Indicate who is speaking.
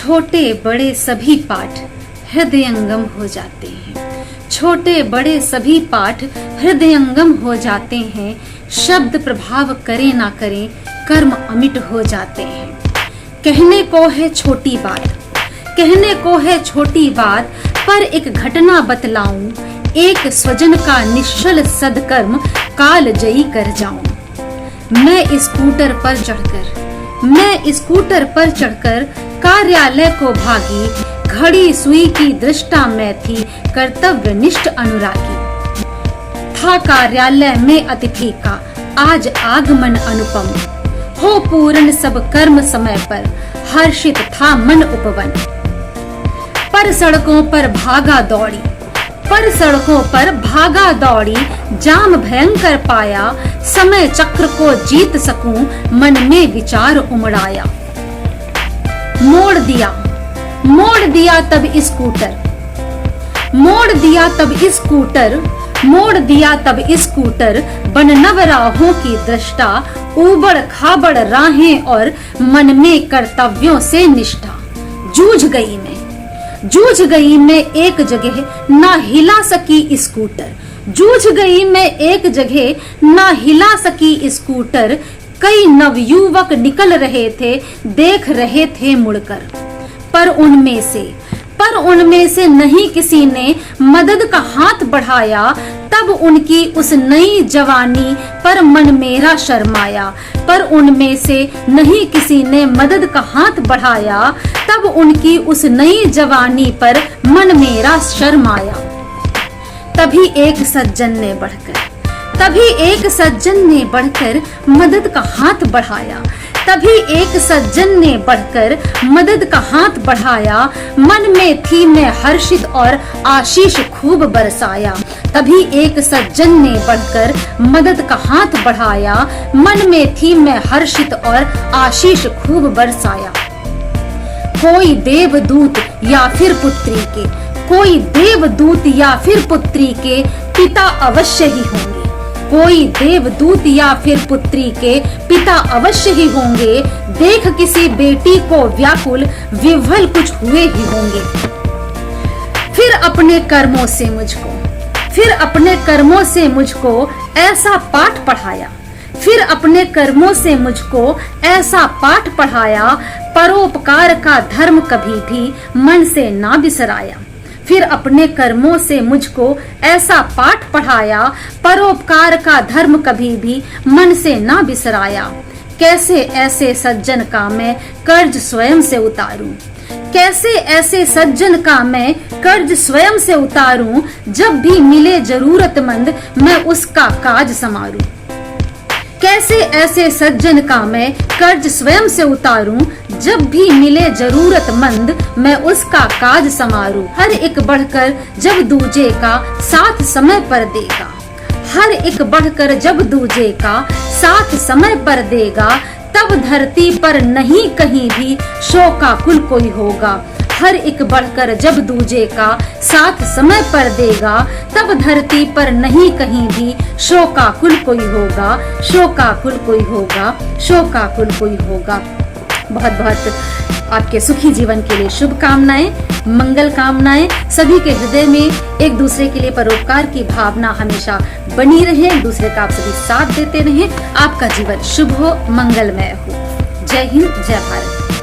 Speaker 1: छोटे बड़े सभी पाठ हृदयंगम हो जाते हैं। छोटे बड़े सभी पाठ हृदयंगम हो जाते हैं। शब्द प्रभाव करे ना करे कर्म अमिट हो जाते हैं। कहने को है छोटी बात, कहने को है छोटी बात, पर एक घटना बतलाऊं, एक स्वजन का निश्चल सदकर्म काल जयी कर जाऊं। मैं स्कूटर पर चढ़कर कार्यालय को भागी, घड़ी सुई की दृष्टा मैं थी कर्तव्यनिष्ठ अनुरागी। था कार्यालय में अतिथि का आज आगमन अनुपम, हो पूर्ण सब कर्म समय पर हर्षित था मन उपवन। पर सड़कों पर भागा दौड़ी, जाम भयंकर पाया, समय चक्र को जीत सकूं मन में विचार उमड़ाया। मोड़ दिया तब स्कूटर, बन नवराहों की दृष्टा, ऊबड़ खाबड़ राहें और मन में कर्तव्यों से निष्ठा। जूझ गई मैं एक जगह ना हिला सकी स्कूटर, कई नवयुवक निकल रहे थे, देख रहे थे मुड़कर, पर उनमें से नहीं किसी ने मदद का हाथ बढ़ाया। तब उनकी उस नई जवानी पर मन मेरा शर्माया, पर उनमें से नहीं किसी ने मदद का हाथ बढ़ाया। तब उनकी उस नई जवानी पर मन मेरा शर्माया। तभी एक सज्जन ने बढ़कर मदद का हाथ बढ़ाया। मन में थी मैं हर्षित और आशीष खूब बरसाया। तभी एक सज्जन ने बढ़कर मदद का हाथ बढ़ाया, मन में थी मैं हर्षित और आशीष खूब बरसाया। कोई देवदूत या फिर पुत्री के पिता अवश्य ही होंगे। कोई देवदूत या फिर पुत्री के पिता अवश्य ही होंगे। देख किसी बेटी को व्याकुल विह्वल कुछ हुए ही होंगे। फिर अपने कर्मों से मुझको ऐसा पाठ पढ़ाया, परोपकार का धर्म कभी भी मन से ना बिसराया। फिर अपने कर्मों से मुझको ऐसा पाठ पढ़ाया, परोपकार का धर्म कभी भी मन से ना बिसराया। कैसे ऐसे सज्जन का मैं कर्ज स्वयं से उतारूं, जब भी मिले जरूरतमंद मैं उसका काज संवारूं। कैसे ऐसे सज्जन का मैं कर्ज स्वयं से उतारूं, जब भी मिले जरूरतमंद मैं उसका काज संवारूं। हर एक बढ़कर जब दूजे का साथ समय पर देगा, तब धरती पर नहीं कहीं भी शोकाकुल कोई होगा। हर एक बढ़कर जब दूजे का साथ समय पर देगा, तब धरती पर नहीं कहीं भी शोकाकुल कोई होगा। बहुत बहुत आपके सुखी जीवन के लिए शुभकामनाएं, मंगल कामनाएं। सभी के हृदय में एक दूसरे के लिए परोपकार की भावना हमेशा बनी रहे, एक दूसरे का आप सभी साथ देते रहें। आपका जीवन शुभ हो, मंगलमय हो। जय हिंद, जय भारत।